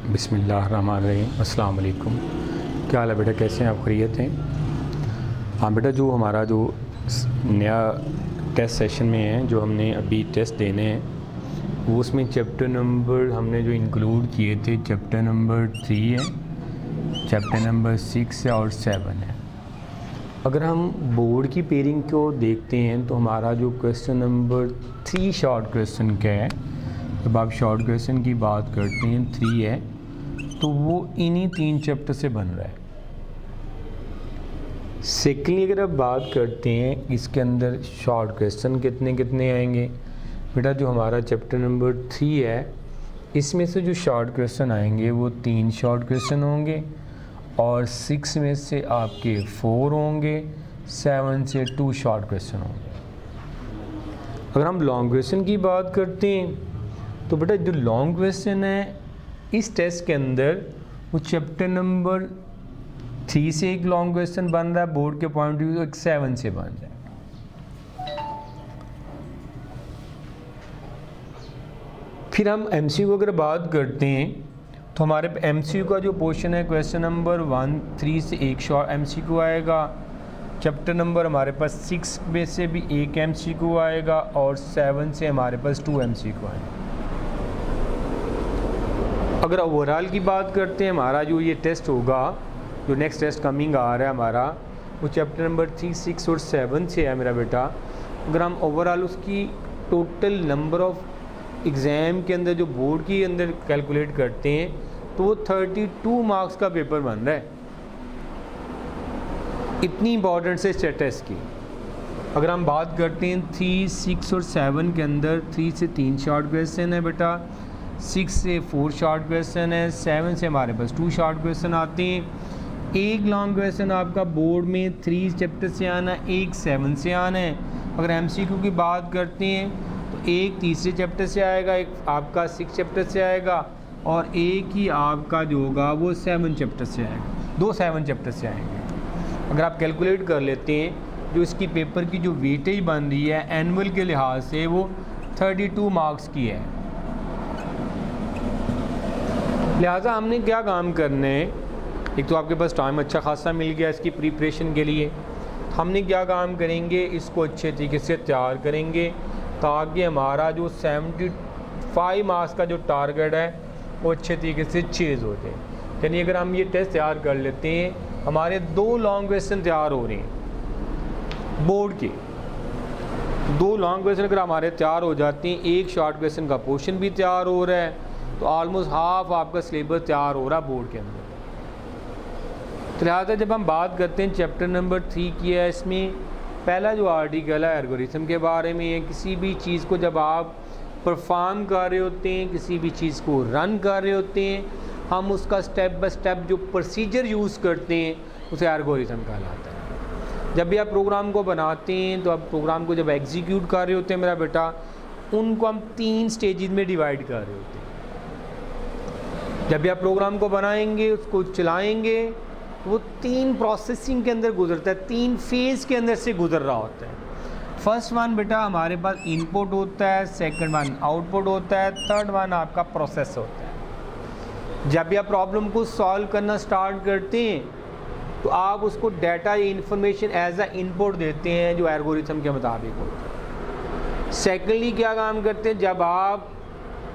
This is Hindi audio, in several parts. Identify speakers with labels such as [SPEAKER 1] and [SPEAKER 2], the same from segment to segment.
[SPEAKER 1] बिस्मिल्लाहिर्रहमानिर्रहीम। अस्सलाम वालेकुम। क्या हाल है बेटा, कैसे हैं आप? खैरियत हैं? हाँ बेटा, जो हमारा जो नया टेस्ट सेशन में है, जो हमने अभी टेस्ट देने हैं, वो उसमें चैप्टर नंबर हमने जो इंक्लूड किए थे, चैप्टर नंबर 3 है, चैप्टर नंबर 6 है और 7 है। अगर हम बोर्ड की पेयरिंग को देखते हैं तो हमारा जो क्वेश्चन नंबर 3 शॉर्ट क्वेश्चन क्या है, जब आप शॉर्ट क्वेश्चन की बात करते हैं 3 है, तो वो इन्हीं 3 चैप्टर से बन रहा है। सेकेंडली अगर आप बात करते हैं इसके अंदर शॉर्ट क्वेश्चन कितने कितने आएंगे बेटा, जो हमारा चैप्टर नंबर 3 है इसमें से जो शॉर्ट क्वेश्चन आएंगे वो 3 शॉर्ट क्वेश्चन होंगे और 6 में से आपके 4 होंगे, 7 से 2 शॉर्ट क्वेश्चन होंगे। अगर हम लॉन्ग क्वेश्चन की बात करते हैं तो बेटा जो लॉन्ग क्वेश्चन है इस टेस्ट के अंदर वो चैप्टर नंबर 3 से एक लॉन्ग क्वेश्चन बन रहा है, बोर्ड के पॉइंट ऑफ व्यू एक 7 से बन रहा है। फिर हम एमसीक्यू अगर बात करते हैं तो हमारे एमसीक्यू का जो पोर्शन है क्वेश्चन नंबर 1, 3 से एक शॉर्ट एमसीक्यू आएगा, चैप्टर नंबर हमारे पास 6 में से भी एक एमसीक्यू आएगा और 7 से हमारे पास 2 एमसीक्यू आएंगे। अगर ओवरऑल की बात करते हैं, हमारा जो ये टेस्ट होगा, जो नेक्स्ट टेस्ट कमिंग आ रहा है हमारा, वो चैप्टर नंबर 3, 6 और 7 से है मेरा बेटा। अगर हम ओवरऑल उसकी टोटल नंबर ऑफ एग्ज़ाम के अंदर जो बोर्ड के अंदर कैलकुलेट करते हैं तो वो 32 मार्क्स का पेपर बन रहा है। इतनी इंपॉर्टेंस है इस टेस्ट की। अगर हम बात करते हैं 3, 6 और 7 के अंदर 3 से 3 शॉर्ट क्वेश्चन है बेटा, 6 से 4 शॉर्ट क्वेश्चन है, 7 से हमारे पास 2 शॉर्ट क्वेश्चन आते हैं। एक लॉन्ग क्वेश्चन आपका बोर्ड में 3 चैप्टर से आना है, एक 7 से आना है। अगर एमसीक्यू की बात करते हैं तो एक तीसरे चैप्टर से आएगा, एक आपका 6 चैप्टर से आएगा और एक ही आपका जो होगा वो 7 चैप्टर से आएगा, 2 7 चैप्टर से आएंगे। अगर आप कैलकुलेट कर लेते हैं जो इसकी पेपर की जो वेटेज बन रही है एनुअल के लिहाज से वो 32 मार्क्स की है। लिहाजा हमने क्या काम करने हैं, एक तो आपके पास टाइम अच्छा खासा मिल गया इसकी प्रिपरेशन के लिए, हमने क्या काम करेंगे, इसको अच्छे तरीके से तैयार करेंगे ताकि हमारा जो 75 मार्क्स का जो टारगेट है वो अच्छे तरीके से चेज़ हो जाए। यानी अगर हम ये टेस्ट तैयार कर लेते हैं, हमारे 2 लॉन्ग क्वेश्चन तैयार हो रहे हैं बोर्ड के, 2 लॉन्ग क्वेश्चन अगर हमारे तैयार हो जाते हैं, एक शॉर्ट क्वेश्चन का पोर्शन भी तैयार हो रहा है, तो ऑलमोस्ट हाफ आपका सिलेबस तैयार हो रहा है बोर्ड के अंदर। तो लिहाजा जब हम बात करते हैं चैप्टर नंबर 3 की है, इसमें पहला जो आर्टिकल है एल्गोरिथम के बारे में है। किसी भी चीज़ को जब आप परफॉर्म कर रहे होते हैं, किसी भी चीज़ को रन कर रहे होते हैं, हम उसका स्टेप बाय स्टेप जो प्रोसीजर यूज़ करते हैं उसे एल्गोरिथम कहलाता है। जब भी आप प्रोग्राम को बनाते हैं तो आप प्रोग्राम को जब एग्जीक्यूट कर रहे होते हैं मेरा बेटा, उनको हम 3 स्टेजेस में डिवाइड कर रहे होते हैं। जब भी आप प्रोग्राम को बनाएंगे, उसको चलाएंगे, वो 3 प्रोसेसिंग के अंदर गुजरता है, 3 फेज़ के अंदर से गुजर रहा होता है। फर्स्ट वन बेटा हमारे पास इनपुट होता है, सेकंड वन आउटपुट होता है, थर्ड वन आपका प्रोसेस होता है। जब भी आप प्रॉब्लम को सॉल्व करना स्टार्ट करते हैं तो आप उसको डाटा या इंफॉर्मेशन एज अ इनपुट देते हैं जो एल्गोरिथम के मुताबिक होता है। सेकेंडली क्या काम करते हैं, जब आप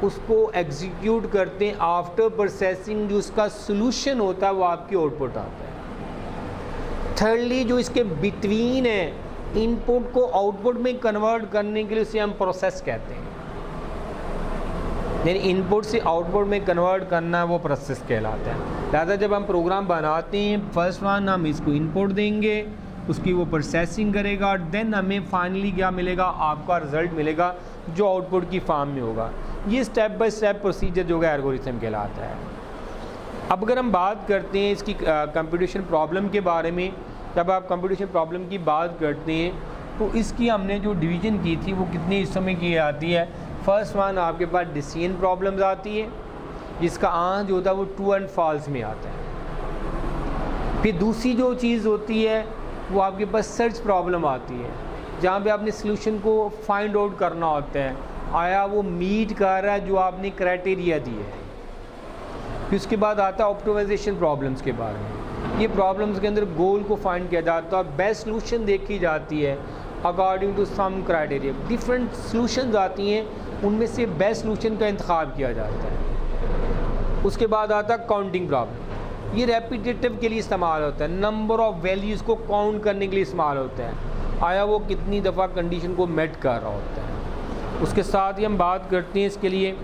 [SPEAKER 1] उसको एग्जीक्यूट करते हैं, आफ्टर प्रोसेसिंग जो उसका सोल्यूशन होता है वो आपकी आउटपुट आता है। थर्डली जो इसके बिटवीन है, इनपुट को आउटपुट में कन्वर्ट करने के लिए उसे हम प्रोसेस कहते हैं। यानी इनपुट से आउटपुट में कन्वर्ट करना वो प्रोसेस कहलाता है। लिहाजा जब हम प्रोग्राम बनाते हैं, फर्स्ट वन हम इसको इनपुट देंगे, उसकी वो प्रोसेसिंग करेगा और देन हमें फाइनली क्या मिलेगा, आपका रिज़ल्ट मिलेगा जो आउटपुट की फॉर्म में होगा। ये स्टेप बाय स्टेप प्रोसीजर जो है एल्गोरिथम कहलाता है। अब अगर हम बात करते हैं इसकी कंप्यूटेशन प्रॉब्लम के बारे में, जब आप कंप्यूटेशन प्रॉब्लम की बात करते हैं तो इसकी हमने जो डिवीज़न की थी वो कितने हिस्सों में की जाती है। फर्स्ट वन आपके पास डिसीजन प्रॉब्लम्स आती है जिसका आंसर जो होता है वो ट्रू एंड फॉल्स में आता है। फिर दूसरी जो चीज़ होती है वो आपके पास सर्च प्रॉब्लम आती है, जहाँ पे आपने सलूशन को फाइंड आउट करना होता है, आया वो मीट कर रहा है जो आपने क्राइटेरिया दिए है। फिर उसके बाद आता है ऑप्टिमाइजेशन प्रॉब्लम्स के बारे में। ये प्रॉब्लम्स के अंदर गोल को फाइंड किया जाता है और बेस्ट सोल्यूशन देखी जाती है according to some criteria. Different solutions आती हैं, उनमें से बेस्ट सॉल्यूशन का इंतखाब किया जाता है। उसके बाद आता है काउंटिंग प्रॉब्लम। ये रेपिटेटिव के लिए इस्तेमाल होता है, नंबर ऑफ़ वैल्यूज़ को काउंट करने के लिए इस्तेमाल होता है, आया वो कितनी दफ़ा कंडीशन को मेट कर रहा होता है। उसके साथ ही हम बात करते हैं इसके लिए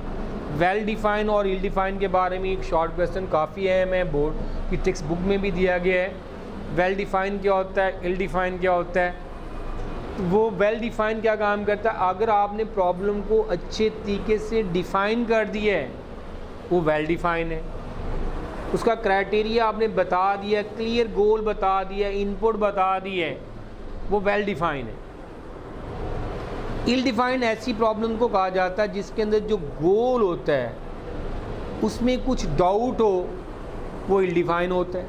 [SPEAKER 1] वेल डिफ़ाइन और इल डिफ़ाइन के बारे में। एक शॉर्ट क्वेश्चन काफ़ी अहम है, बोर्ड की टेक्स्ट बुक में भी दिया गया है। वेल डिफ़ाइन क्या होता है, इल डिफ़ाइन क्या होता है। तो वो वेल डिफ़ाइन क्या काम करता है, अगर आपने प्रॉब्लम को अच्छे तरीके से डिफ़ाइन कर दिया है वो वेल डिफ़ाइन है। उसका क्राइटेरिया आपने बता दिया, क्लियर गोल बता दिया, इनपुट बता दी है, वो वेल डिफ़ाइन है। इल डिफ़ाइन ऐसी प्रॉब्लम को कहा जाता है जिसके अंदर जो गोल होता है उसमें कुछ डाउट हो, वो इल डिफ़ाइन होता है।